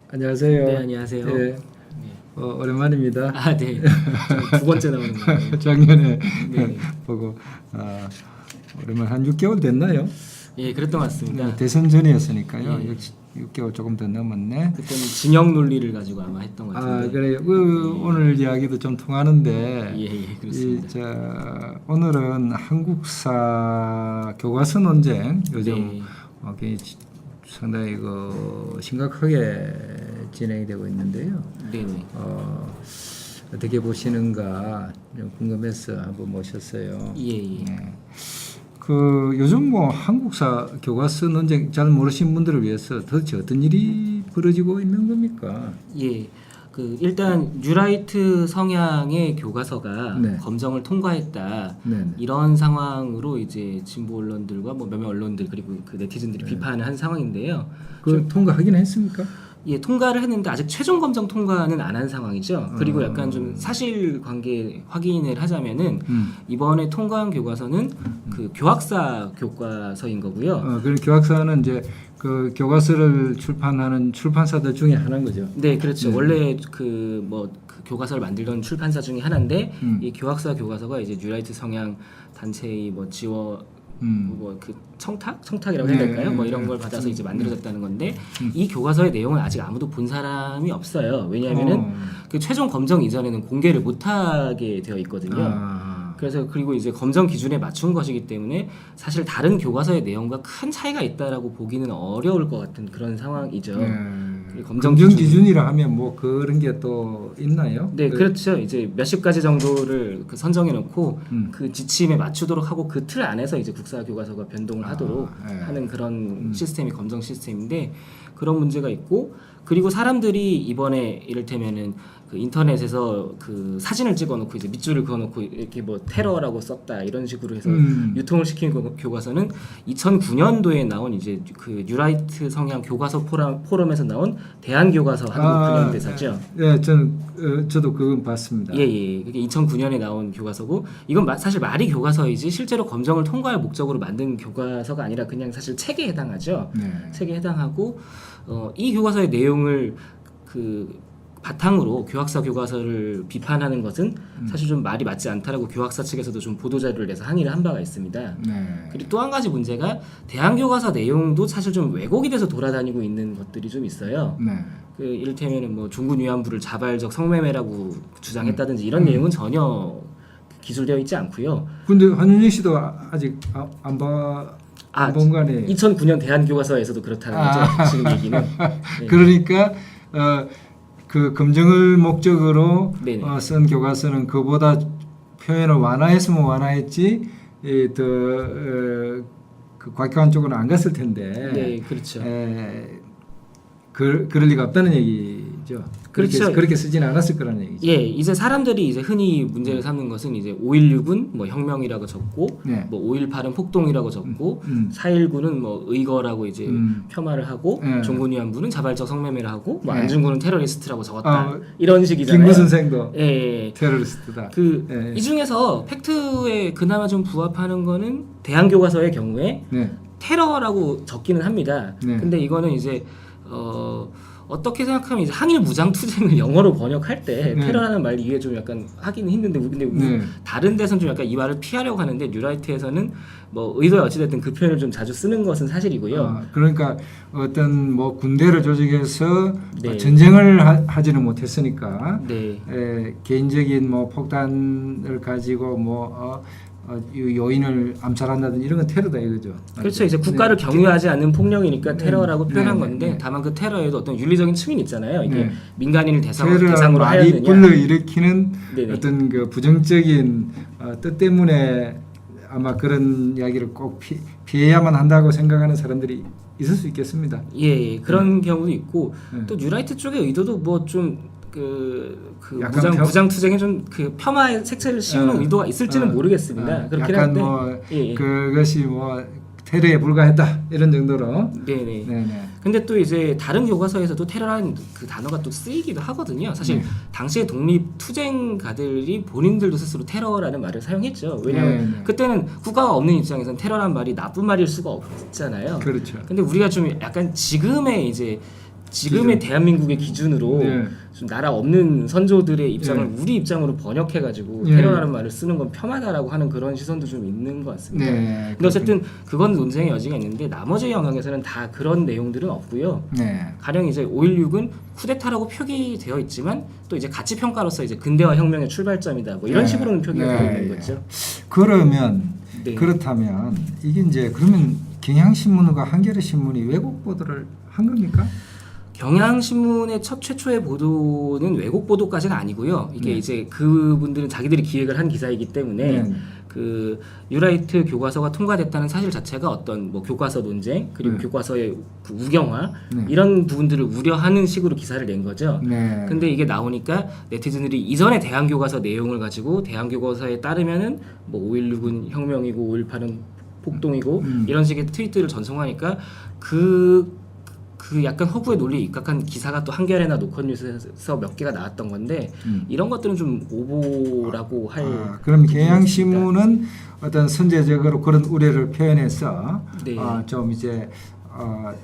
안녕하세요. 네, 안녕하세요. 네, 네. 오랜만입니다. 아, 네. 두 번째 나오는 거예요. 작년에 네. 보고 오랜만 한 6개월 됐나요? 예, 그랬던 것 같습니다. 네, 대선 전이었으니까요. 예. 6개월 조금 더 넘었네. 그때는 진영 논리를 가지고 아마 했던 것 같은데. 그래요. 오늘 이야기도 좀 통하는데 예, 그렇습니다. 오늘은 한국사 교과서 논쟁 요즘 네. 상당히 심각하게 진행이 되고 있는데요. 네네. 어떻게 보시는가 좀 궁금해서 한번 모셨어요. 예. 네. 요즘 한국사 교과서 논쟁 잘 모르시는 분들을 위해서 도대체 어떤 일이 벌어지고 있는 겁니까? 예. 일단 뉴라이트 성향의 교과서가 네. 검정을 통과했다. 네. 이런 상황으로 이제 진보 언론들과 뭐 몇몇 언론들 그리고 그 네티즌들이 비판을 한 상황인데요. 통과하긴 했습니까? 예, 통과를 했는데 아직 최종 검정 통과는 안 한 상황이죠. 그리고 약간 좀 사실관계 확인을 하자면은 이번에 통과한 교과서는 그 교학사 교과서인 거고요. 그리고 교학사는 이제 그 교과서를 출판하는 출판사들 중에 하나인 거죠. 네, 그렇죠. 원래 그 교과서를 만들던 출판사 중에 하나인데 이 교학사 교과서가 이제 뉴라이트 성향 단체의 지원 그 청탁이라고 해야 될까요? 뭐 이런 걸 받아서 이제 만들어졌다는 건데 이 교과서의 내용은 아직 아무도 본 사람이 없어요. 왜냐하면은 그 최종 검정 이전에는 공개를 못하게 되어 있거든요. 그래서 그리고 이제 검정 기준에 맞춘 것이기 때문에 사실 다른 교과서의 내용과 큰 차이가 있다라고 보기는 어려울 것 같은 그런 상황이죠. 검정 기준이라 하면 뭐 그런 게 또 있나요? 네, 그렇죠. 이제 몇십 가지 정도를 선정해 놓고 그 지침에 맞추도록 하고 그 틀 안에서 이제 국사 교과서가 변동을 하도록 하는 그런 시스템이 검정 시스템인데 그런 문제가 있고 그리고 사람들이 이번에 이를테면은 그 인터넷에서 그 사진을 찍어놓고 이제 밑줄을 그어놓고 이렇게 테러라고 썼다 이런 식으로 해서 유통을 시킨 교과서는 2009년도에 나온 이제 그 뉴라이트 성향 교과서 포럼에서 나온 대한교과서 한국 근현대사죠. 네, 저도 그건 봤습니다. 예. 그게 2009년에 나온 교과서고 이건 사실 말이 교과서이지 실제로 검정을 통과할 목적으로 만든 교과서가 아니라 그냥 사실 책에 해당하죠. 네. 책에 해당하고 이 교과서의 내용을 바탕으로 교학사 교과서를 비판하는 것은 사실 좀 말이 맞지 않다라고 교학사 측에서도 좀 보도자료를 내서 항의를 한 바가 있습니다. 네. 그리고 또 한 가지 문제가 대한교과서 내용도 사실 좀 왜곡이 돼서 돌아다니고 있는 것들이 좀 있어요. 네. 이를테면은 중군 위안부를 자발적 성매매라고 주장했다든지 이런 내용은 전혀 기술되어 있지 않고요. 근데 한윤희 씨도 아직 안 본 거네. 2009년 대한교과서에서도 그렇다는 거죠. 지금 얘기는. 네. 그러니까 그 검증을 목적으로 쓴 교과서는 그보다 표현을 완화했으면 완화했지 그 곽경환 쪽으로 안 갔을 텐데. 네, 그렇죠. 그럴 리가 없다는 얘기죠. 그렇죠. 그렇게 쓰지는 않았을 거라는 얘기죠. 예, 이제 사람들이 이제 흔히 문제를 삼는 것은 이제 5.16은 혁명이라고 적고, 5.18은 폭동이라고 적고, 4.19는 의거라고 이제 표,말을 하고, 종군 위안부는 자발적 성매매를 하고, 안중근은 테러리스트라고 적었다. 이런 식이잖아요. 김구 선생도 예. 테러리스트다. 이 중에서 팩트에 그나마 좀 부합하는 거는 대한교과서의 경우에 테러라고 적기는 합니다. 근데 이거는 이제 어떻게 생각하면 이제 항일 무장 투쟁을 영어로 번역할 때 테러라는 말 이게 좀 약간 하기는 힘든데 근데 다른 데서는 좀 약간 이 말을 피하려고 하는데 뉴라이트에서는 의도에 어찌됐든 그 표현을 좀 자주 쓰는 것은 사실이고요. 그러니까 어떤 군대를 조직해서 전쟁을 하지는 못했으니까 개인적인 폭탄을 가지고 요인을 암살한다든지 이런 건 테러다 이거죠. 그렇죠. 이제 국가를 경유하지 않는 폭력이니까 테러라고 표현한 건데 다만 그 테러에도 어떤 윤리적인 측면이 있잖아요. 이게 민간인을 대상으로 하였느냐. 불러일으키는 어떤 그 부정적인 뜻 때문에 아마 그런 이야기를 꼭 피해야만 한다고 생각하는 사람들이 있을 수 있겠습니다. 예, 그런 경우도 있고 또 뉴라이트 쪽의 의도도 무장 투쟁에 좀 폄하의 색채를 씌우는 의도가 있을지는 모르겠습니다. 그렇긴 약간 한데 그것이 테러에 불과했다 이런 정도로. 네네. 근데 또 이제 다른 교과서에서도 테러라는 그 단어가 또 쓰이기도 하거든요. 사실 당시에 독립 투쟁가들이 본인들도 스스로 테러라는 말을 사용했죠. 왜냐하면 그때는 국가가 없는 입장에서는 테러라는 말이 나쁜 말일 수가 없잖아요. 그렇죠. 근데 우리가 좀 약간 지금의 이제 지금의 대한민국의 기준으로 좀 나라 없는 선조들의 입장을 우리 입장으로 번역해가지고 테러라는 말을 쓰는 건 폄하다라고 하는 그런 시선도 좀 있는 것 같습니다. 근데 어쨌든 그건 논쟁의 여지가 있는데 나머지 영역에서는 다 그런 내용들은 없고요. 가령 이제 5.16은 쿠데타라고 표기되어 있지만 또 이제 가치 평가로서 이제 근대화 혁명의 출발점이다. 뭐 이런 식으로는 표기가 되어 있는 거죠. 그러면 그렇다면 이게 이제 그러면 경향신문과 한겨레신문이 왜곡 보도를 한 겁니까? 경향신문의 최초의 보도는 왜곡 보도까지는 아니고요. 이게 이제 그분들은 자기들이 기획을 한 기사이기 때문에 그 뉴라이트 교과서가 통과됐다는 사실 자체가 어떤 뭐 교과서 논쟁 그리고 교과서의 그 우경화 이런 부분들을 우려하는 식으로 기사를 낸 거죠. 근데 이게 나오니까 네티즌들이 이전에 대한교과서 내용을 가지고 대한교과서에 따르면은 뭐 5.16은 혁명이고 5.18은 폭동이고 이런 식의 트윗들을 전송하니까 그 약간 허구의 논리에 입각한 기사가 또 한겨레나 노컷뉴스에서 몇 개가 나왔던 건데 이런 것들은 좀 오보라고 할. 그럼 경향신문은 어떤 선제적으로 그런 우려를 표현해서 좀 이제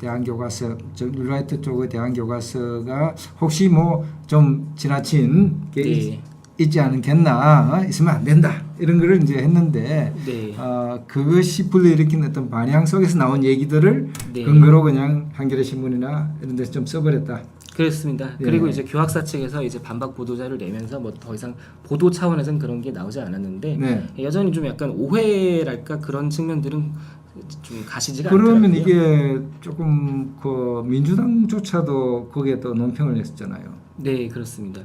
대한교과서 뉴라이트 쪽의 대한교과서가 혹시 뭐 좀 지나친 게 있지 않겠나 있으면 안 된다 이런 거를 이제 했는데 그것이 불러일으킨 어떤 반향 속에서 나온 얘기들을 근거로 그냥 한겨레 신문이나 이런 데서 좀 써버렸다. 그렇습니다. 그리고 이제 교학사 측에서 이제 반박 보도자를 내면서 뭐 더 이상 보도 차원에서는 그런 게 나오지 않았는데 여전히 좀 약간 오해랄까 그런 측면들은 좀 가시지가 않더라고요. 그러면 이게 조금 그 민주당조차도 거기에 또 논평을 냈었잖아요. 네, 그렇습니다.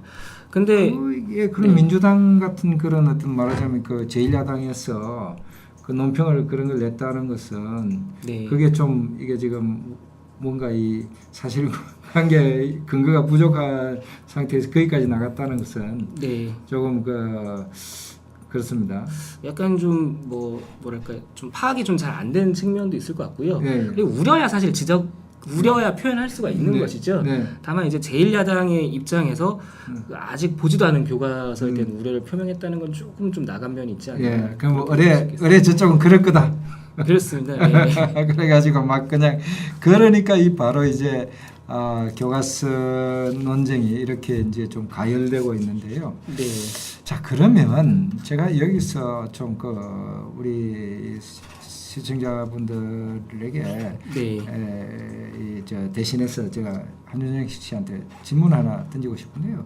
근데 이게 그런 민주당 같은 그런 어떤 말하자면 그 제1야당에서 그 논평을 그런 걸 냈다는 것은 그게 좀 이게 지금 뭔가 이 사실관계 근거가 부족한 상태에서 거기까지 나갔다는 것은 조금 그렇습니다. 약간 좀 뭐랄까 좀 파악이 좀 잘 안 된 측면도 있을 것 같고요. 그리고 우려야 사실 우려야 표현할 수가 있는 것이죠. 다만 이제 제1야당의 입장에서 아직 보지도 않은 교과서에 대한 우려를 표명했다는 건 조금 좀 나간 면이 있지 않나. 그럼 뭐 의뢰 저쪽은 그럴 거다. 그렇습니다. 그래가지고 막 그냥 그러니까 이 바로 이제 교과서 논쟁이 이렇게 이제 좀 가열되고 있는데요. 자 그러면 제가 여기서 좀 우리 시청자분들에게 저 대신해서 제가 한준영 씨한테 질문 하나 던지고 싶은데요.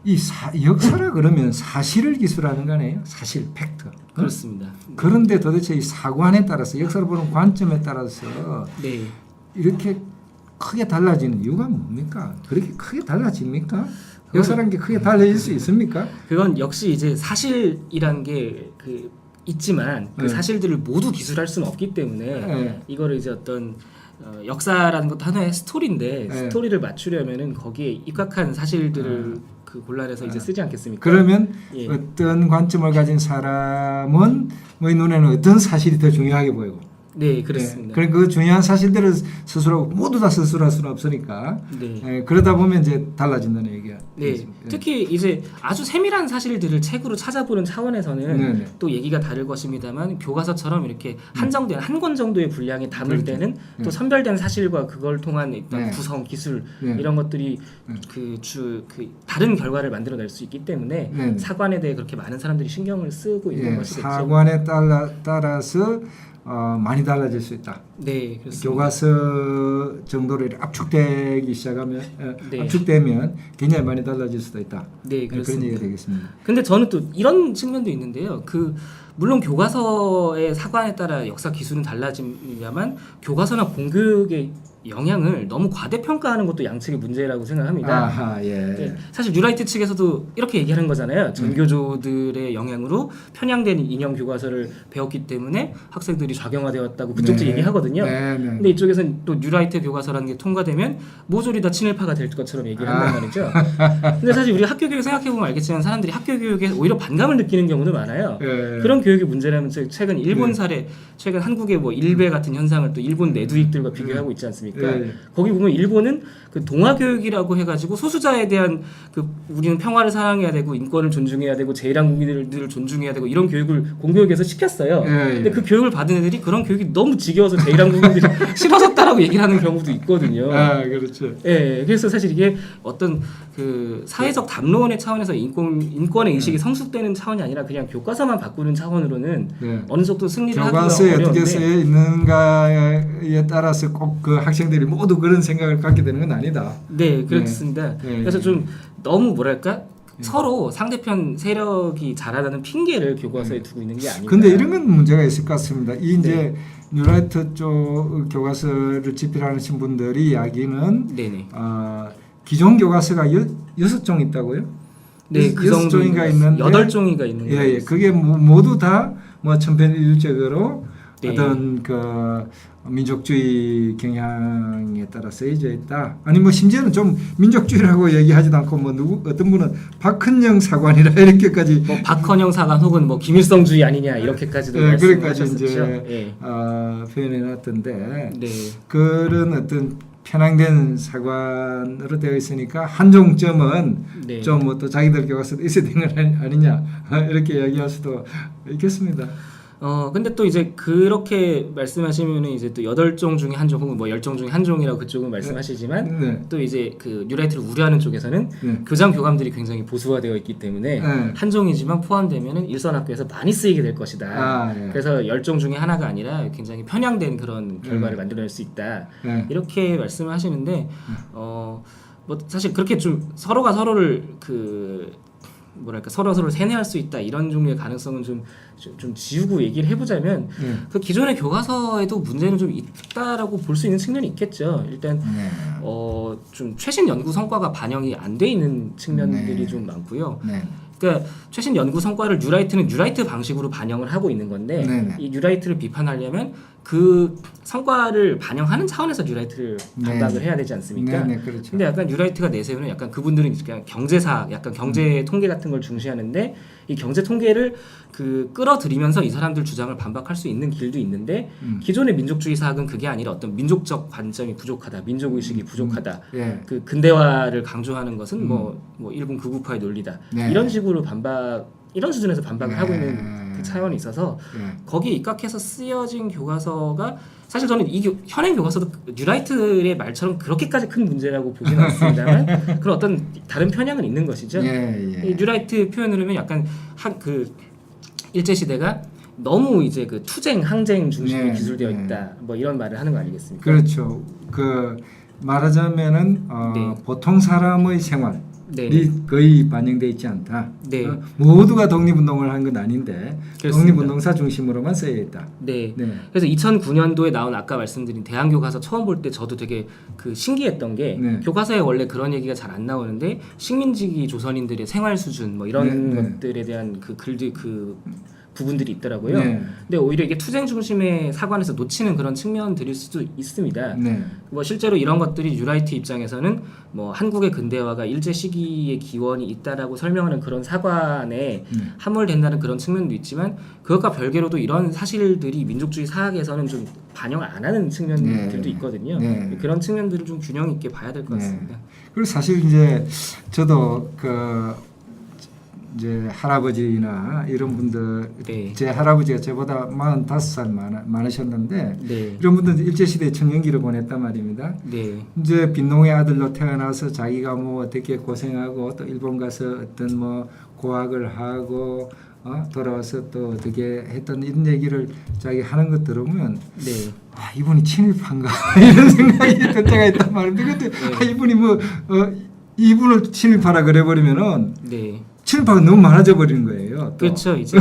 이 역사라 그러면 사실을 기술하는 거네요. 사실, 팩트. 그렇습니다. 그런데 도대체 이 사관에 따라서 역사를 보는 관점에 따라서 이렇게 크게 달라지는 이유가 뭡니까? 그렇게 크게 달라집니까? 역사라는 게 크게 달라질 수 있습니까? 그건 역시 이제 사실이란 게 있지만 그 사실들을 모두 기술할 수는 없기 때문에 이거를 이제 어떤 역사라는 것도 하나의 스토리인데 스토리를 맞추려면은 거기에 입각한 사실들을 골라내서 이제 쓰지 않겠습니까? 그러면 어떤 관점을 가진 사람은 뭐의 눈에는 어떤 사실이 더 중요하게 보이고 네, 그렇습니다. 그러니까 그 중요한 사실들을 스스로 모두 다 스스로 할 수는 없으니까 그러다 보면 이제 달라진다는 얘기야. 특히 이제 아주 세밀한 사실들을 책으로 찾아보는 차원에서는 또 얘기가 다를 것입니다만 교과서처럼 이렇게 한정된 한 권 정도의 분량이 담을 때는 또 선별된 사실과 그걸 통한 일단 구성 기술 이런 것들이 그 다른 결과를 만들어낼 수 있기 때문에 사관에 대해 그렇게 많은 사람들이 신경을 쓰고 있는 것이겠죠. 사관에 따라서 많이 달라질 수 있다. 그렇습니다. 교과서 정도로 압축되기 시작하면 압축되면 굉장히 많이 달라질 수도 있다. 그렇습니다. 그런 얘기가 되겠습니다. 근데 저는 또 이런 측면도 있는데요. 물론 교과서의 사관에 따라 역사 기술은 달라집니다만 교과서나 공교육의 영향을 너무 과대평가하는 것도 양측의 문제라고 생각합니다. 사실 뉴라이트 측에서도 이렇게 얘기하는 거잖아요. 전교조들의 영향으로 편향된 인형 교과서를 배웠기 때문에 학생들이 좌경화되었다고 그쪽도 얘기하거든요. 근데 이쪽에서는 또 뉴라이트 교과서라는 게 통과되면 모조리 다 친일파가 될 것처럼 얘기를 한단 말이죠. 근데 사실 우리 학교 교육 생각해보면 알겠지만 사람들이 학교 교육에 오히려 반감을 느끼는 경우도 많아요. 그런 교육의 문제라면 최근 일본 사례, 최근 한국의 뭐 일베 같은 현상을 또 일본 내두익들과 비교하고 있지 않습니까? 않습니까? 예. 거기 보면 일본은 그 동화 교육이라고 해가지고 소수자에 대한 그 우리는 평화를 사랑해야 되고 인권을 존중해야 되고 제1항공인들을 존중해야 되고 이런 교육을 공교육에서 시켰어요. 예. 근데 그 교육을 받은 애들이 그런 교육이 너무 지겨워서 제1항공인들이 싫어졌다라고 얘기를 하는 경우도 있거든요. 아, 그렇죠. 예, 그래서 사실 이게 어떤 그 사회적 담론의 차원에서 인권의 의식이 성숙되는 차원이 아니라 그냥 교과서만 바꾸는 차원으로는 어느 정도 승리를 하기가 교과서에 어려운데 어떻게 쓰여 있는가에 따라서 꼭 그 학생들이 모두 그런 생각을 갖게 되는 건 아니다. 네, 그렇습니다. 네. 그래서 좀 너무 뭐랄까 서로 상대편 세력이 자라나는 핑계를 교과서에 두고 있는 게 아닌가. 근데 이런 건 문제가 있을 것 같습니다. 이 이제 뉴라이트 쪽 교과서를 집필하신 분들이 이야기는 네네. 기존 교과서가 6종 있다고요? 네, 그 6종인가 있는데 8종이가 있는 거예요. 예, 그게 모두 다 뭐 천편일률적으로 네. 어떤 그 민족주의 경향에 따라 쓰여져 있다. 아니 뭐 심지어는 좀 민족주의라고 얘기하지도 않고 뭐 어떤 분은 박헌영 사관이라 이렇게까지 뭐 박헌영 사관 혹은 뭐 김일성주의 아니냐 이렇게까지도 그렇게까지 말씀하셨었죠. 이제 표현해놨던데 네. 그런 어떤 편향된 사관으로 되어 있으니까 한종점은 네. 좀 뭐 또 자기들 교과서도 있어야 되는 건 아니냐 이렇게 이야기할 수도 있겠습니다. 근데 또 이제 그렇게 말씀하시면은 이제 또 8종 중에 한 종 혹은 뭐 10종 중에 한 종이라고 그쪽은 말씀하시지만 네. 또 이제 그 뉴라이트를 우려하는 쪽에서는 교장 교감들이 굉장히 보수화되어 있기 때문에 한 종이지만 포함되면은 일선 학교에서 많이 쓰이게 될 것이다. 그래서 10종 중에 하나가 아니라 굉장히 편향된 그런 결과를 만들어낼 수 있다. 이렇게 말씀을 하시는데 뭐 사실 그렇게 좀 서로가 서로를 그 뭐랄까 서로를 세뇌할 수 있다 이런 종류의 가능성은 좀 지우고 얘기를 해보자면 그 기존의 교과서에도 문제는 좀 있다라고 볼 수 있는 측면이 있겠죠. 일단 좀 최신 연구 성과가 반영이 안 돼 있는 측면들이 좀 많고요. 그러니까 최신 연구 성과를 뉴라이트는 뉴라이트 방식으로 반영을 하고 있는 건데 이 뉴라이트를 비판하려면 그 성과를 반영하는 차원에서 뉴라이트를 반박을 해야 되지 않습니까? 그렇죠. 근데 약간 뉴라이트가 내세우는 약간 그분들은 그냥 경제사, 약간 경제 통계 같은 걸 중시하는데 이 경제 통계를 그 끌어들이면서 이 사람들 주장을 반박할 수 있는 길도 있는데 기존의 민족주의 사학은 그게 아니라 어떤 민족적 관점이 부족하다, 민족 의식이 부족하다, 그 근대화를 강조하는 것은 뭐 일본 극우파의 논리다 이런 식으로 이런 수준에서 반박을 하고 있는 그 차원이 있어서 거기에 입각해서 쓰여진 교과서가 사실 저는 현행 교과서도 뉴라이트의 말처럼 그렇게까지 큰 문제라고 보지는 않습니다만 그런 어떤 다른 편향은 있는 것이죠. 이 뉴라이트 표현을 하면 약간 그 일제 시대가 너무 이제 그 투쟁, 항쟁 중심으로 기술되어 있다. 뭐 이런 말을 하는 거 아니겠습니까? 그렇죠. 그 말하자면은 보통 사람의 생활 거의 반영되어 있지 않다. 모두가 독립운동을 한 건 아닌데 그렇습니다. 독립운동사 중심으로만 쓰여 있다. 그래서 2009년도에 나온 아까 말씀드린 대한교과서 처음 볼 때 저도 되게 그 신기했던 게 교과서에 원래 그런 얘기가 잘 안 나오는데 식민지기 조선인들의 생활 수준 뭐 이런 것들에 대한 그 글들 그 부분들이 있더라고요. 근데 오히려 이게 투쟁 중심의 사관에서 놓치는 그런 측면들일 수도 있습니다. 뭐 실제로 이런 것들이 뉴라이트 입장에서는 뭐 한국의 근대화가 일제 시기의 기원이 있다라고 설명하는 그런 사관에 함몰된다는 그런 측면도 있지만 그것과 별개로도 이런 사실들이 민족주의 사학에서는 좀 반영을 안 하는 측면들도 있거든요. 그런 측면들을 좀 균형 있게 봐야 될 것 같습니다. 그리고 사실 이제 저도 이제 할아버지나 이런 분들 제 할아버지가 저보다 45살 많으셨는데 이런 분들 일제시대 청년기를 보냈단 말입니다. 이제 빈농의 아들로 태어나서 자기가 뭐 어떻게 고생하고 또 일본 가서 어떤 뭐 고학을 하고 돌아와서 또 어떻게 했던 이런 얘기를 자기 하는 것 들으면 이분이 친일파인가 이런 생각이 들 때가 있단 말입니다. 근데 이분이 뭐 이분을 친일파라 그래버리면은 친일파가 너무 많아져 버리는 거예요. 또. 그렇죠. 이제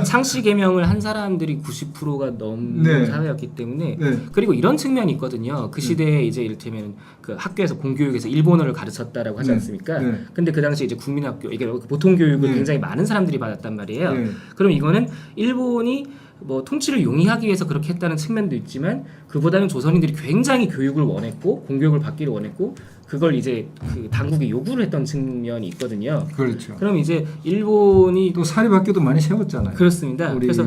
창씨 개명을 한 사람들이 90%가 넘는 사회였기 때문에 그리고 이런 측면이 있거든요. 그 시대에 이제 이를테면 그 학교에서 공교육에서 일본어를 가르쳤다라고 하지 않습니까? 근데 그 당시 이제 국민학교 이게 보통 교육을 굉장히 많은 사람들이 받았단 말이에요. 그럼 이거는 일본이 뭐 통치를 용이하기 위해서 그렇게 했다는 측면도 있지만 그보다는 조선인들이 굉장히 교육을 원했고 공교육을 받기를 원했고 그걸 이제 그 당국이 요구를 했던 측면이 있거든요. 그렇죠. 그럼 이제 일본이 또 사립학교도 많이 세웠잖아요. 그렇습니다. 그래서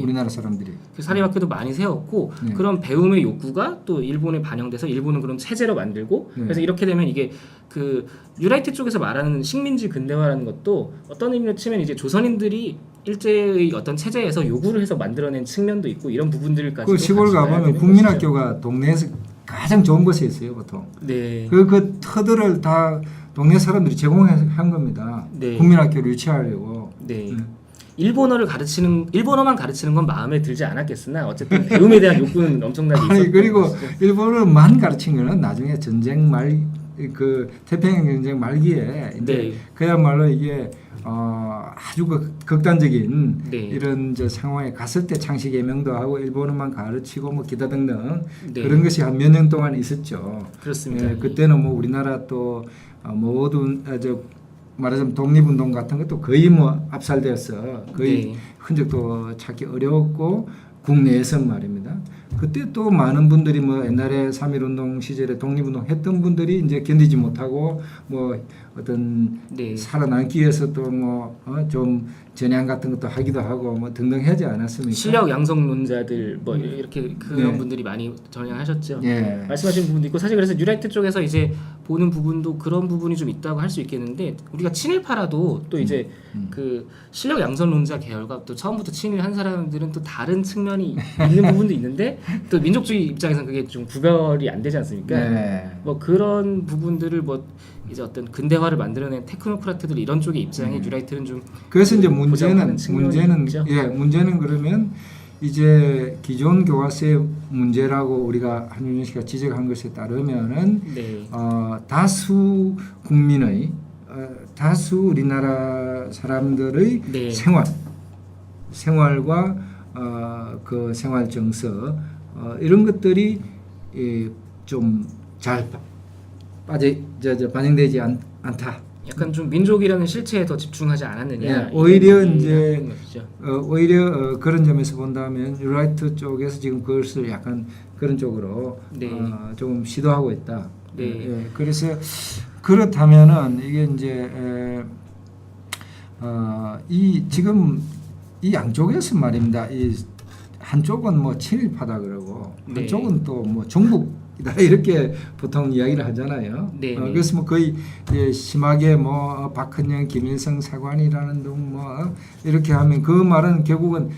우리나라 사람들이. 그 사립학교도 많이 세웠고 네. 그런 배움의 욕구가 또 일본에 반영돼서 일본은 그런 체제로 만들고 네. 그래서 이렇게 되면 이게 그 뉴라이트 쪽에서 말하는 식민지 근대화라는 것도 어떤 의미로 치면 이제 조선인들이 일제의 어떤 체제에서 요구를 해서 만들어낸 측면도 있고 이런 부분들까지 그 시골 가보면 국민학교가 동네에서 가장 좋은 곳에 있어요 보통. 네. 그 터들을 다 동네 사람들이 제공한 겁니다. 네. 국민학교를 유치하려고. 네. 일본어만 가르치는 건 마음에 들지 않았겠으나 어쨌든 배움에 대한 욕구는 엄청나게 있었던 아니 그리고 것이죠. 일본어만 가르친 거는 나중에 전쟁 말 그 태평양 전쟁 말기에 이제 네. 그야말로 이게 아주 극단적인 네. 이런 저 상황에 갔을 때 창씨 개명도 하고 일본어만 가르치고 뭐 기타 등등 네. 그런 것이 한 몇 년 동안 있었죠. 그렇습니다. 예, 그때는 뭐 우리나라 또 모든 저 말하자면 독립운동 같은 것도 거의 뭐 압살되었어. 거의 네. 흔적도 찾기 어려웠고 국내에서 말입니다. 그때 또 많은 분들이 뭐 옛날에 3.1운동 시절에 독립운동 했던 분들이 이제 견디지 못하고 뭐 어떤 네. 살아남기 위해서 또 뭐 좀 전향 같은 것도 하기도 하고 뭐 등등 하지 않았습니까? 실력 양성론자들 뭐 이렇게 그런 네. 분들이 많이 전향하셨죠. 예. 말씀하신 부분도 있고 사실 그래서 뉴라이트 쪽에서 이제 보는 부분도 그런 부분이 좀 있다고 할 수 있겠는데 우리가 친일파라도 또 이제 그 실력 양성론자 계열과 또 처음부터 친일한 사람들은 또 다른 측면이 있는 부분도 있는데 또 민족주의 입장에서는 그게 좀 구별이 안 되지 않습니까? 네. 뭐 그런 부분들을 뭐 이제 어떤 근대화를 만들어낸 테크노크라트들 이런 쪽의 입장에 뉴라이트는 좀 그래서 이제 보장하는 측면이 있죠. 문제는 그러면 이제 기존 교과서의 문제라고 우리가 한윤희 씨가 지적한 것에 따르면은 네. 다수 국민의 다수 우리나라 사람들의 네. 생활과 그 생활 정서 이런 것들이 좀 잘 반영되지 않다. 약간 좀 민족이라는 실체에 더 집중하지 않았느냐. 네, 오히려 이런 이제 얘기를 하는 것이죠. 오히려 그런 점에서 본다면 뉴라이트 쪽에서 지금 그것을 약간 그런 쪽으로 네. 좀 시도하고 있다. 네. 예, 그래서 그렇다면은 이게 이제 이 지금 이 양쪽에서 말입니다. 이 한쪽은 뭐 친일파다 그러고 네. 한쪽은 또 뭐 종북 이다 이렇게 보통 이야기를 하잖아요. 네, 네. 그래서 뭐 거의 심하게 뭐 박헌영, 김일성 사관이라는 등 뭐 이렇게 하면 그 말은 결국은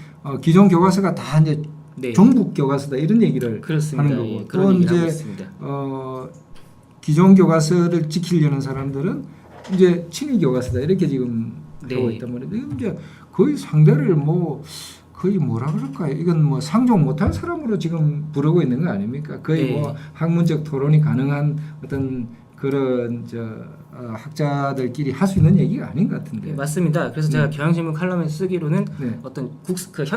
기존 교과서가 다 이제 네. 종북 교과서다 이런 얘기를 그렇습니다. 하는 거고 예, 또 그런 얘기를 하고 이제 있습니다. 기존 교과서를 지키려는 사람들은 이제 친일 교과서다 이렇게 지금 네. 하고 있단 말이에요. 이건 이제 거의 상대를 뭐 거의 뭐라 그럴까요? 이건 뭐 상종 못할 사람으로 지금 부르고 있는 거 아닙니까? 거의 네. 뭐 학문적 토론이 가능한 어떤 그런 학자들끼리 할 수 있는 얘기가 아닌 것 같은데. 네, 맞습니다. 그래서 제가 경향신문 칼럼에 쓰기로는 네. 어떤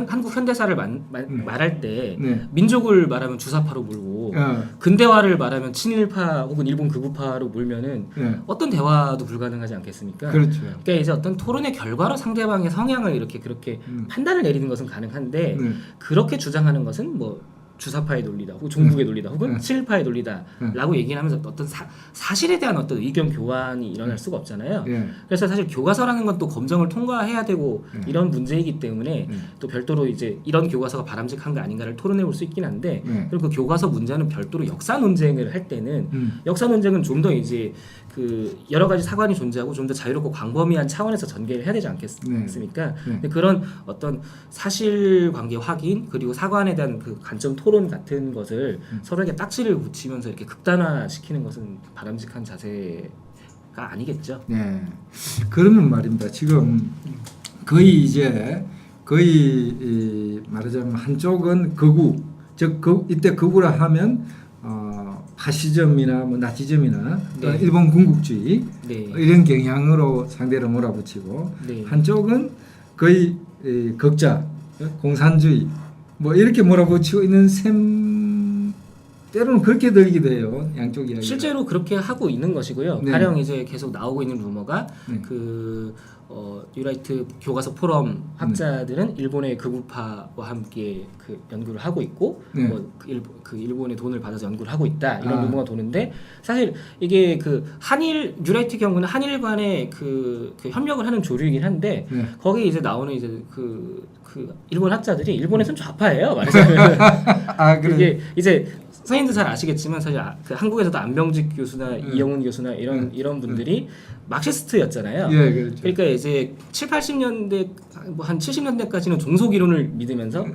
한국 현대사를 말할 때 네. 민족을 말하면 주사파로 물고 근대화를 말하면 친일파 혹은 일본 극우파로 물면은 네. 어떤 대화도 불가능하지 않겠습니까? 그렇죠. 그러니까 이제 어떤 토론의 결과로 상대방의 성향을 이렇게 그렇게 판단을 내리는 것은 가능한데 네. 그렇게 주장하는 것은 뭐 주사파의 논리다, 혹은 종북의 논리다, 혹은 친일파의 논리다라고 얘기를 하면서 어떤 사실에 대한 어떤 의견 교환이 일어날 수가 없잖아요. 예. 그래서 사실 교과서라는 건 또 검정을 통과해야 되고 이런 문제이기 때문에 또 별도로 이제 이런 교과서가 바람직한 거 아닌가를 토론해 볼 수 있긴 한데 그리고 그 교과서 문제는 별도로 역사 논쟁을 할 때는 역사 논쟁은 좀 더 이제 그 여러 가지 사관이 존재하고 좀 더 자유롭고 광범위한 차원에서 전개를 해야 되지 않겠습니까? 근데 그런 어떤 사실관계 확인 그리고 사관에 대한 그 관점 토론 같은 것을 서로에게 딱지를 붙이면서 이렇게 극단화시키는 것은 바람직한 자세가 아니겠죠. 네. 그러면 말입니다. 지금 거의 말하자면 한쪽은 극우, 이때 극우라 하면 파시즘이나 뭐 나치즘이나 네. 일본 군국주의 네. 이런 경향으로 상대를 몰아붙이고 네. 한쪽은 거의 극자, 공산주의 뭐 이렇게 몰아붙이고 있는 셈 때로는 그렇게 들기도 해요. 양쪽 이야기가. 실제로 그렇게 하고 있는 것이고요. 네. 가령 이제 계속 나오고 있는 루머가 네. 그 뉴라이트 교과서 포럼 학자들은 일본의 극우파와 함께 그 연구를 하고 있고 그 일본의 돈을 받아서 연구를 하고 있다 이런 루머가 도는데 사실 이게 그 한일 뉴라이트 경우는 한일 간의 그 협력을 하는 조류이긴 한데 거기에 이제 나오는 이제 그 일본 학자들이 일본에서는 좌파예요 말하자면. 그게 이제 선생님도 잘 아시겠지만 사실 그 한국에서도 안병직 교수나 이영훈 교수나 이런 분들이 마크시스트였잖아요. 예, 그렇죠. 그러니까 이제 7, 80년대 뭐 한 70년대까지는 종속 이론을 믿으면서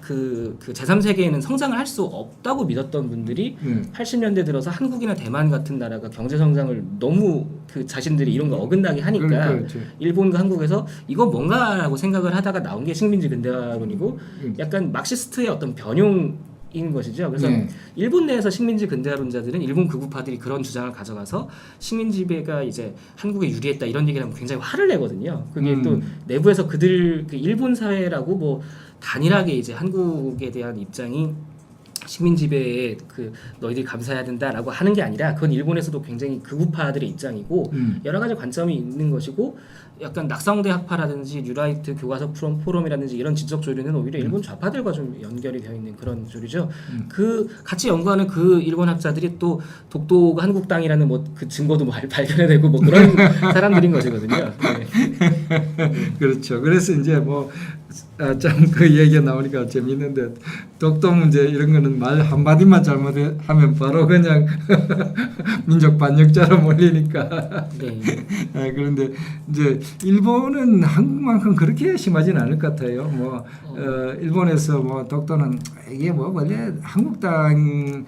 그 제3세계에는 성장을 할 수 없다고 믿었던 분들이 80년대 들어서 한국이나 대만 같은 나라가 경제 성장을 너무 그 자신들이 이런 거 어긋나게 하니까 그렇죠. 일본과 한국에서 이거 뭔가라고 생각을 하다가 나온 게 식민지 근대화론이고 약간 마크시스트의 어떤 변용 인 것이죠. 그래서 일본 내에서 식민지 근대화론자들은 일본 극우파들이 그런 주장을 가져가서 식민 지배가 이제 한국에 유리했다 이런 얘기를 하면 굉장히 화를 내거든요. 그게 또 내부에서 그들 그 일본 사회라고 뭐 단일하게 이제 한국에 대한 입장이 식민 지배에 그 너희들이 감사해야 된다라고 하는 게 아니라 그건 일본에서도 굉장히 극우파들의 입장이고 여러 가지 관점이 있는 것이고 약간 낙성대 학파라든지 뉴라이트 교과서 포럼이라든지 이런 지적 조류는 오히려 일본 좌파들과 좀 연결이 되어 있는 그런 조류죠. 그 같이 연구하는 그 일본 학자들이 또 독도가 한국 땅이라는 뭐 그 증거도 뭐 발견해내고 뭐 그런 사람들인 것이거든요. 네. 그렇죠. 그래서 이제 뭐 참 그 얘기가 나오니까 재밌는데 독도 문제 이런 거는 말 한마디만 잘못하면 바로 그냥 민족 반역자로 몰리니까. 그런데 이제 일본은 한국만큼 그렇게 심하지는 않을 것 같아요. 뭐 일본에서 뭐 독도는 이게 뭐 원래 한국 땅이라고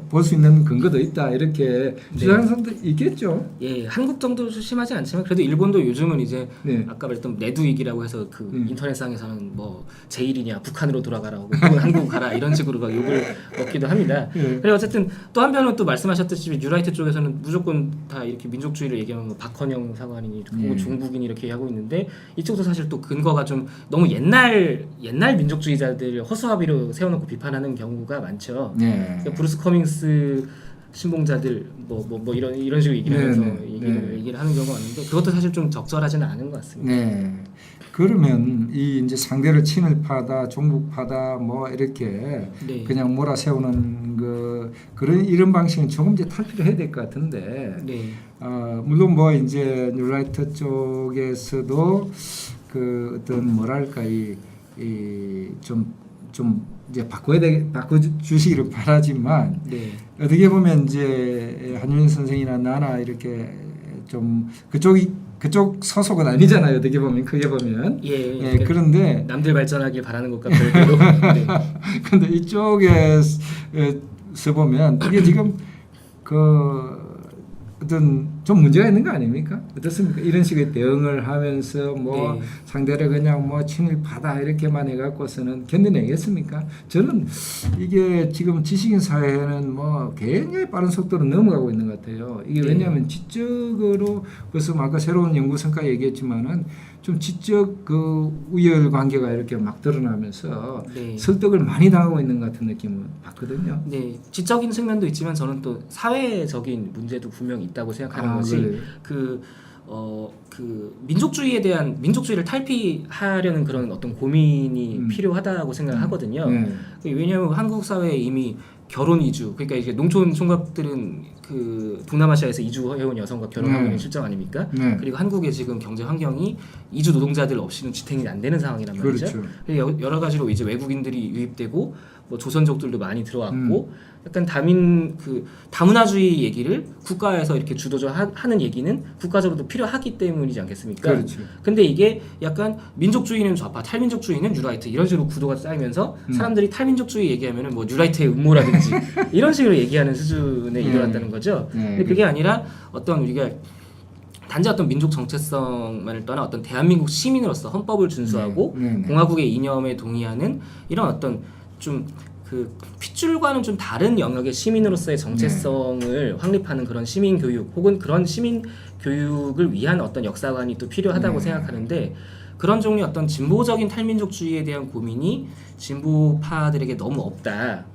볼 수 있는 근거도 있다 이렇게 주장하는 사람도 있겠죠. 예, 한국 정도 심하지 않지만 그래도 일본도 요즘은 이제 아까 말했던 내두위기라고 해서 그 인터넷상에서는 뭐 제1이냐 북한으로 돌아가라고 한국 가라 이런 식으로 막 욕을 먹기도 합니다. 그리고 어쨌든 또 한편은 또 말씀하셨듯이 뉴라이트 쪽에서는 무조건 다 이렇게 민족주의를 얘기하면 뭐 박헌영 사관이니 중국인이 이렇게 하고 있는데 이쪽도 사실 또 근거가 좀 너무 옛날 민족주의자들을 허수아비로 세워놓고 비판하는 경우가 많죠. 그러니까 브루스 커밍스 신봉자들 뭐 이런 식으로 얘기를 하면서 얘기를 하는 경우가 많은데 그것도 사실 좀 적절하지는 않은 것 같습니다. 그러면 이 이제 상대를 친일파다, 종북파다 뭐 이렇게 그냥 몰아세우는 그런 이런 방식은 조금 이제 탈피를 해야 될 것 같은데 물론 뭐 이제 뉴라이트 쪽에서도 그 어떤 뭐랄까 좀 이제 바꿔주시기를 바라지만 어떻게 보면 이제 한윤 선생이나 나나 이렇게 좀 그쪽 소속은 아니잖아요. 어떻게 보면 크게 보면 그런데 남들 발전하길 바라는 것과 별개로 그런데 이쪽에서 보면 이게 지금 어떤 좀 문제가 있는 거 아닙니까? 어떻습니까? 이런 식의 대응을 하면서 뭐 상대를 그냥 뭐 친일파다 이렇게만 해갖고서는 견뎌내겠습니까? 저는 이게 지금 지식인 사회는 뭐 굉장히 빠른 속도로 넘어가고 있는 것 같아요. 이게 왜냐하면 지적으로 벌써 아까 새로운 연구 성과 얘기했지만은 좀 지적 그 우열 관계가 이렇게 막 드러나면서 설득을 많이 당하고 있는 것 같은 느낌을 받거든요. 지적인 측면도 있지만 저는 또 사회적인 문제도 분명히 있다고 생각하는 것이 그 민족주의에 대한 민족주의를 탈피하려는 그런 어떤 고민이 필요하다고 생각을 하거든요. 왜냐하면 한국 사회에 이미 결혼 이주, 그러니까 이게 농촌 총각들은 그 동남아시아에서 이주해온 여성과 결혼하고 있는 실정 아닙니까? 그리고 한국의 지금 경제 환경이 이주 노동자들 없이는 지탱이 안 되는 상황이란 말이죠. 여러 가지로 이제 외국인들이 유입되고 뭐 조선족들도 많이 들어왔고 약간 다문화주의 얘기를 국가에서 이렇게 주도적 하는 얘기는 국가적으로도 필요하기 때문이지 않겠습니까? 근데 이게 약간 민족주의는 좌파, 탈민족주의는 뉴라이트 이런 식으로 구도가 쌓이면서 사람들이 탈민족주의 얘기하면은 뭐 뉴라이트의 음모라든지 이런 식으로 얘기하는 수준에 이르렀다는 거죠. 근데 그게 아니라 어떤 우리가 단지 어떤 민족 정체성만을 떠나 어떤 대한민국 시민으로서 헌법을 준수하고 공화국의 이념에 동의하는 이런 어떤 좀 그 핏줄과는 좀 다른 영역의 시민으로서의 정체성을 확립하는 그런 시민 교육 혹은 그런 시민 교육을 위한 어떤 역사관이 또 필요하다고 생각하는데 그런 종류의 어떤 진보적인 탈민족주의에 대한 고민이 진보파들에게 너무 없다.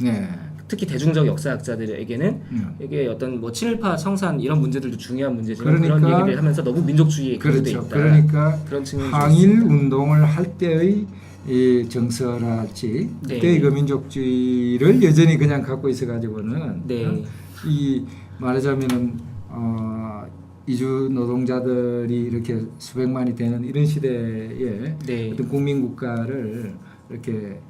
특히 대중적 역사학자들에게는 이게 어떤 뭐 친일파 청산 이런 문제들도 중요한 문제지만 그런 얘기를 하면서 너무 민족주의에 기초돼 있다. 그러니까 그런 측면이 항일 운동을 할 때의 이 정서랄지 네. 그때의 그 민족주의를 여전히 그냥 갖고 있어 가지고는 네. 이 말하자면은 이주 노동자들이 이렇게 수백만이 되는 이런 시대에 네. 어떤 국민국가를 이렇게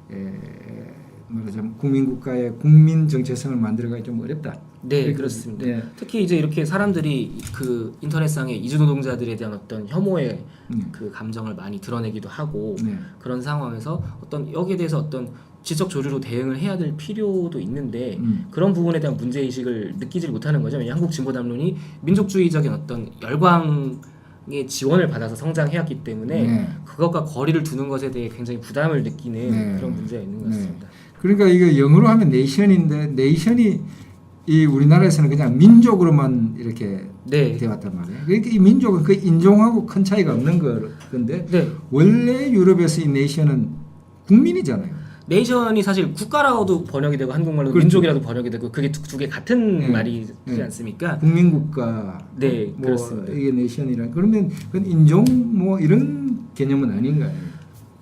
말하자면 국민국가의 국민 정체성을 만들어가기 좀 어렵다. 네, 그렇습니다. 네. 특히 이제 이렇게 사람들이 그 인터넷상에 이주 노동자들에 대한 어떤 혐오의 그 감정을 많이 드러내기도 하고 네. 그런 상황에서 어떤 여기에 대해서 어떤 지적 조류로 대응을 해야 될 필요도 있는데 그런 부분에 대한 문제 의식을 느끼지 못하는 거죠. 왜냐하면 한국 진보 담론이 민족주의적인 어떤 열광의 지원을 받아서 성장해왔기 때문에 네. 그것과 거리를 두는 것에 대해 굉장히 부담을 느끼는 네. 그런 문제가 있는 것 같습니다. 그러니까 이거 영어로 하면 네이션인데 네이션이 이 우리나라에서는 그냥 민족으로만 이렇게 네. 되었단 말이에요. 그러니까 이 민족은 그 인종하고 큰 차이가 없는 건데 네. 원래 유럽에서 이 네이션은 국민이잖아요. 네이션이 사실 국가라고도 번역이 되고 한국말로 그렇죠. 민족이라도 번역이 되고 그게 두 개 같은 네. 말이지 네. 않습니까? 국민국가. 네, 뭐 그렇습니다. 이게 네이션이라 그러면 그건 인종 뭐 이런 개념은 아닌가요?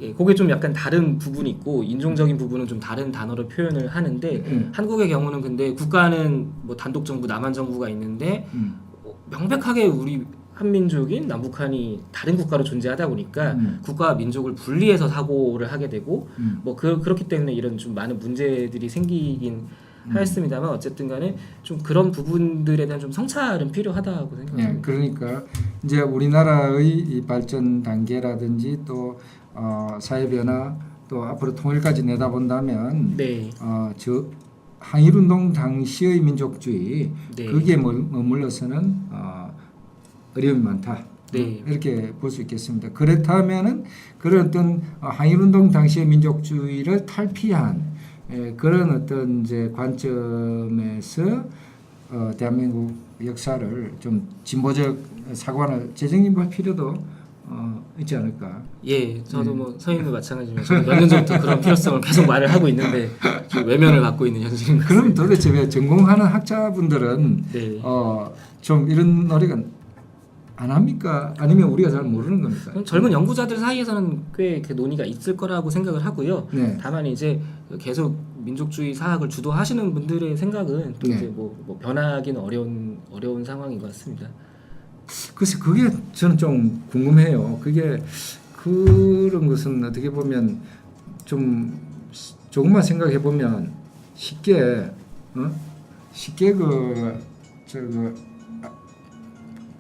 예, 그게 좀 약간 다른 부분이 있고 인종적인 부분은 좀 다른 단어로 표현을 하는데 한국의 경우는 근데 국가는 뭐 단독 정부, 남한 정부가 있는데 명백하게 우리 한민족인 남북한이 다른 국가로 존재하다 보니까 국가와 민족을 분리해서 사고를 하게 되고 뭐 그렇기 때문에 이런 좀 많은 문제들이 생기긴 하였습니다만 어쨌든 간에 좀 그런 부분들에 대한 좀 성찰은 필요하다고 생각합니다. 네, 그러니까 이제 우리나라의 이 발전 단계라든지 또 사회 변화 또 앞으로 통일까지 내다본다면 네. 저 항일운동 당시의 민족주의 네. 거기에 머물러서는 어려움이 많다. 네. 이렇게 볼 수 있겠습니다. 그렇다면은 그런 어떤 항일운동 당시의 민족주의를 탈피한 그런 어떤 이제 관점에서 대한민국 역사를 좀 진보적 사관을 재정립할 필요도 있지 않을까. 예, 저도 뭐 서인도 마찬가지지만 저는 몇 년 전부터 그런 필요성을 계속 말을 하고 있는데 좀 외면을 받고 있는 현실인 것 그럼 같습니다. 도대체 왜 전공하는 학자분들은 네. 좀 이런 노래가 안 합니까? 아니면 우리가 잘 모르는 겁니까? 젊은 연구자들 사이에서는 꽤 그 논의가 있을 거라고 생각을 하고요. 네. 다만 이제 계속 민족주의 사학을 주도하시는 분들의 생각은 또 네. 이제 뭐 변하기는 어려운 상황인 것 같습니다. 글쎄 그게 저는 좀 궁금해요. 그게 그런 것은 어떻게 보면 좀 조금만 생각해 보면 쉽게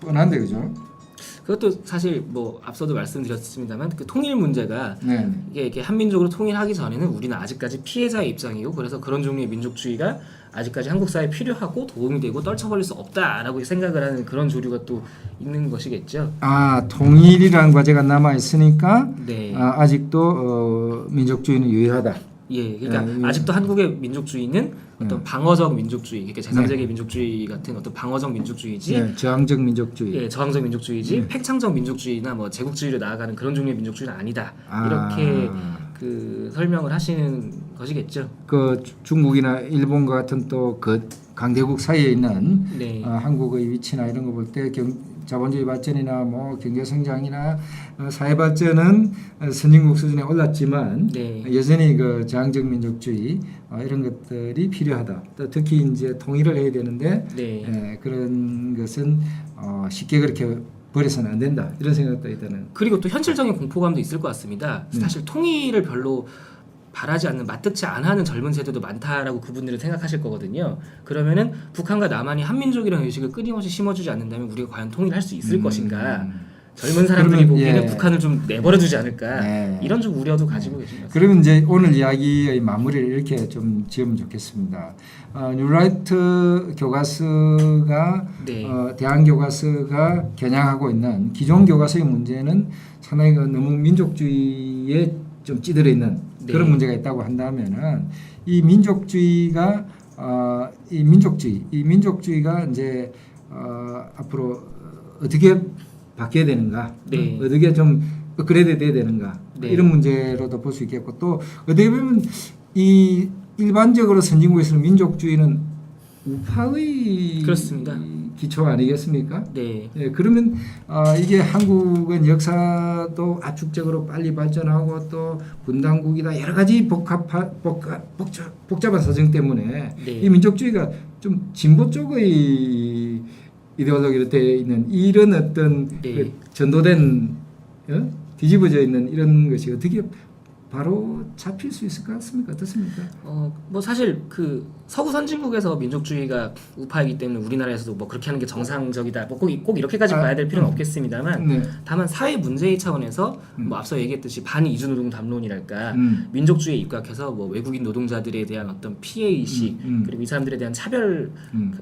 뻔한데 그죠? 그것도 사실 뭐 앞서도 말씀드렸습니다만 그 통일 문제가 네. 이게 한민족으로 통일하기 전에는 우리는 아직까지 피해자의 입장이고 그래서 그런 종류의 민족주의가 아직까지 한국 사회에 필요하고 도움이 되고 떨쳐버릴 수 없다라고 생각을 하는 그런 조류가 또 있는 것이겠죠. 통일이라는 과제가 남아 있으니까 네. 아직도 민족주의는 유효하다. 예, 그러니까 아직도 한국의 민족주의는 어떤 방어적 민족주의, 그러니까 제3세계 민족주의 같은 어떤 방어적 민족주의지, 네, 저항적 민족주의. 예, 저항적 민족주의지, 팽창적 민족주의나 뭐 제국주의로 나아가는 그런 종류의 민족주의는 아니다. 이렇게 그 설명을 하시는 것이겠죠. 그 중국이나 일본과 같은 또 그 강대국 사이에 있는 네. 한국의 위치나 이런 거 볼 때 자본주의 발전이나 뭐 경제 성장이나 사회 발전은 선진국 수준에 올랐지만 네. 여전히 그 저항적 민족주의 이런 것들이 필요하다. 또 특히 이제 통일을 해야 되는데 네. 그런 것은 쉽게 그렇게 버려서는 안 된다. 이런 생각도 있다는. 그리고 또 현실적인 공포감도 있을 것 같습니다. 사실 통일을 별로 바라지 않는, 맞닿지 않아하는 젊은 세대도 많다라고 그분들은 생각하실 거거든요. 그러면은 북한과 남한이 한민족이라는 의식을 끊임없이 심어주지 않는다면 우리가 과연 통일할 수 있을 것인가? 젊은 사람들이 그러면, 보기에는 북한을 좀 내버려두지 않을까? 네. 이런 좀 우려도 가지고 계십니다. 그러면 이제 오늘 이야기의 마무리를 이렇게 좀 지으면 좋겠습니다. 뉴라이트 교과서가 네. 대한 교과서가 겨냥하고 있는 기존 교과서의 문제는 상당히 너무 민족주의에 좀 찌들어 있는 그런 문제가 있다고 한다면은 이 민족주의가 이 민족주의가 이제 앞으로 어떻게 바뀌어야 되는가, 네. 어떻게 좀 업그레이드 돼야 되는가 네. 이런 문제로도 볼 수 있겠고 또 어떻게 보면 이 일반적으로 선진국에서는 민족주의는 우파의 그렇습니다. 기초 아니겠습니까? 네. 예, 그러면 이게 한국은 역사도 압축적으로 빨리 발전하고 또 분단국이다 여러 가지 복잡한 사정 때문에 네. 이 민족주의가 좀 진보 쪽의 이데올로기로 되어 있는 이런 어떤 네. 그 전도된 뒤집어져 있는 이런 것이 어떻게 바로 잡힐 수 있을 것 같습니까? 어떻습니까? 뭐 사실 그 서구 선진국에서 민족주의가 우파이기 때문에 우리나라에서도 뭐 그렇게 하는 게 정상적이다. 뭐 꼭 이렇게까지 봐야 될 필요는 없겠습니다만, 네. 다만 사회 문제의 차원에서 뭐 앞서 얘기했듯이 반이주 노동 담론이랄까, 민족주의에 입각해서 뭐 외국인 노동자들에 대한 어떤 피해 의식, 그리고 이 사람들에 대한 차별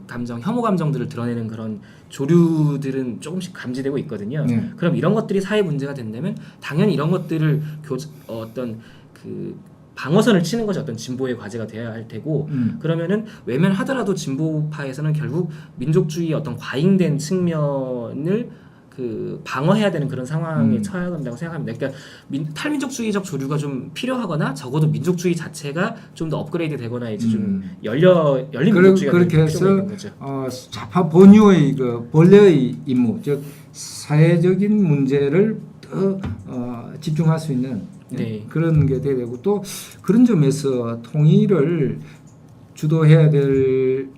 감정, 혐오 감정들을 드러내는 그런 조류들은 조금씩 감지되고 있거든요. 네. 그럼 이런 것들이 사회 문제가 된다면 당연히 이런 것들을 어떤 그 방어선을 치는 것이 어떤 진보의 과제가 되어야 할 테고, 그러면은 외면하더라도 진보파에서는 결국 민족주의의 어떤 과잉된 측면을 그 방어해야 되는 그런 상황에 처해야 된다고 생각합니다. 그러니까 탈민족주의적 조류가 좀 필요하거나 적어도 민족주의 자체가 좀 더 업그레이드 되거나 이제 좀 열린 민족주의가 그렇게 될 해서 필요가 있는 거죠. 좌파 본유의 그 본래의 임무, 즉 사회적인 문제를 더 집중할 수 있는 네. 그런 게 돼야 되고, 또 그런 점에서 통일을 주도해야 될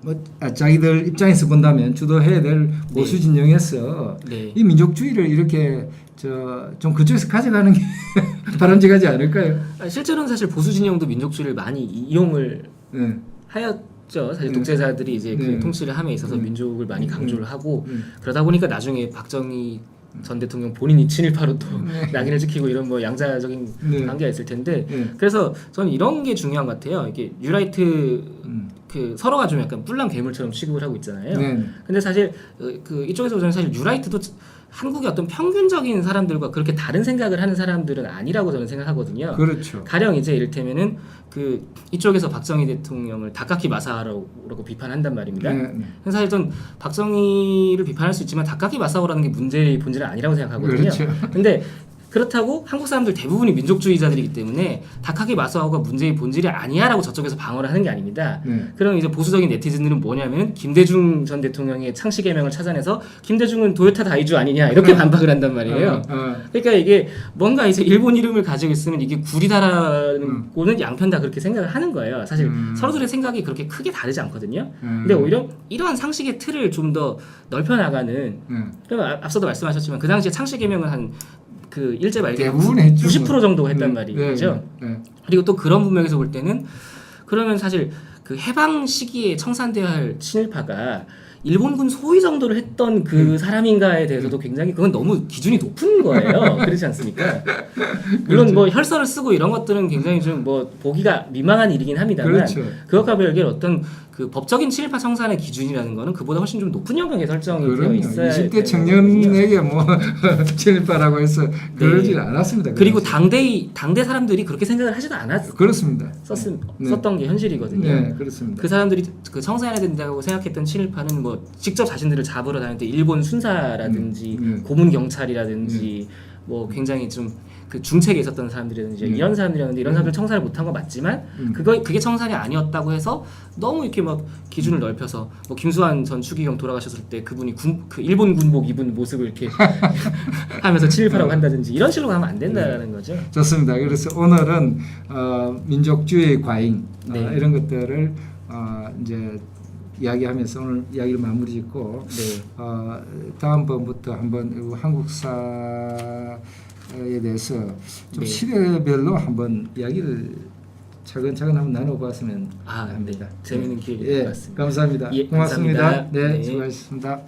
자기들 입장에서 본다면 주도해야 될 보수 진영에서 네. 이 민족주의를 이렇게 좀 그쪽에서 가져가는 게 바람직하지 않을까요? 실제로는 사실 보수 진영도 민족주의를 많이 이용을 네. 하였죠. 사실 네. 독재자들이 이제 네. 그 통치를 함에 있어서 민족을 많이 강조를 하고, 그러다 보니까 나중에 박정희 전 대통령 본인이 친일파로 또 낙인을 찍히고 이런 뭐 양자적인 관계가 있을 텐데, 그래서 저는 이런 게 중요한 것 같아요. 이게 뉴라이트 그 서로가 좀 약간 뿔랑 괴물처럼 취급을 하고 있잖아요. 근데 사실 그 이쪽에서 저는 사실 뉴라이트도 한국의 어떤 평균적인 사람들과 그렇게 다른 생각을 하는 사람들은 아니라고 저는 생각하거든요. 그렇죠. 가령 이제 이를테면은 그 이쪽에서 박정희 대통령을 다카키 마사오라고 비판한단 말입니다. 사실 전 박정희를 비판할 수 있지만 다카키 마사오라는 게 문제의 본질은 아니라고 생각하거든요. 그렇죠. 근데 그렇다고 한국 사람들 대부분이 민족주의자들이기 때문에 다카키 마사오가 문제의 본질이 아니야라고 저쪽에서 방어를 하는 게 아닙니다. 그럼 이제 보수적인 네티즌들은 뭐냐면 김대중 전 대통령의 창씨 개명을 찾아내서 김대중은 도요타 다이주 아니냐 이렇게 반박을 한단 말이에요. 그러니까 이게 뭔가 이제 일본 이름을 가지고 있으면 이게 구리다라는 거는 양편 다 그렇게 생각을 하는 거예요. 사실 서로들의 생각이 그렇게 크게 다르지 않거든요. 근데 오히려 이러한 상식의 틀을 좀 더 넓혀 나가는. 그럼 앞서도 말씀하셨지만 그 당시에 창씨 개명은 한 그 일제 말기 90% 정도 했단 말이죠. 그리고 또 그런 분명에서 볼 때는 그러면 사실 그 해방 시기에 청산돼야 할 친일파가 일본군 소위 정도를 했던 그 사람인가에 대해서도 굉장히 그건 너무 기준이 높은 거예요. 그렇지 않습니까? 물론 뭐 혈서를 쓰고 이런 것들은 굉장히 좀 뭐 보기가 민망한 일이긴 합니다만, 그렇죠. 그것과 별개로 어떤 그 법적인 친일파 청산의 기준이라는 거는 그보다 훨씬 좀 높은 영역에 설정이 되어 있어야 20대 청년에게 뭐 친일파라고 해서 그러지 않았습니다. 그리고 당대 사람들이 그렇게 생각을 하지도 않았어요. 그렇습니다. 썼던 게 현실이거든요. 네, 그렇습니다. 그 사람들이 그 청산해야 된다고 생각했던 친일파는 뭐 직접 자신들을 잡으러 다닐 때 일본 순사라든지 고문 경찰이라든지 뭐 굉장히 좀 그 중책에 있었던 사람들이라든지 이런 사람들이었는데, 이런 사람들 청산을 못한 거 맞지만 그게 청산이 아니었다고 해서 너무 이렇게 막 기준을 넓혀서 뭐 김수환 전 추기경 돌아가셨을 때 그분이 그 일본 군복 입은 모습을 이렇게 하면서 친일파라고 한다든지 이런 식으로 가면 안 된다는 거죠. 좋습니다. 그래서 오늘은 민족주의 과잉 이런 것들을 이제 이야기하면서 오늘 이야기를 마무리 짓고, 다음번부터 한번 한국사에 대해서 좀 시대별로 한번 이야기를 차근차근 한번 나눠봤으면 합니다. 재미있는 기회인 것 같습니다. 감사합니다. 예, 고맙습니다. 감사합니다. 네, 네. 수고하셨습니다.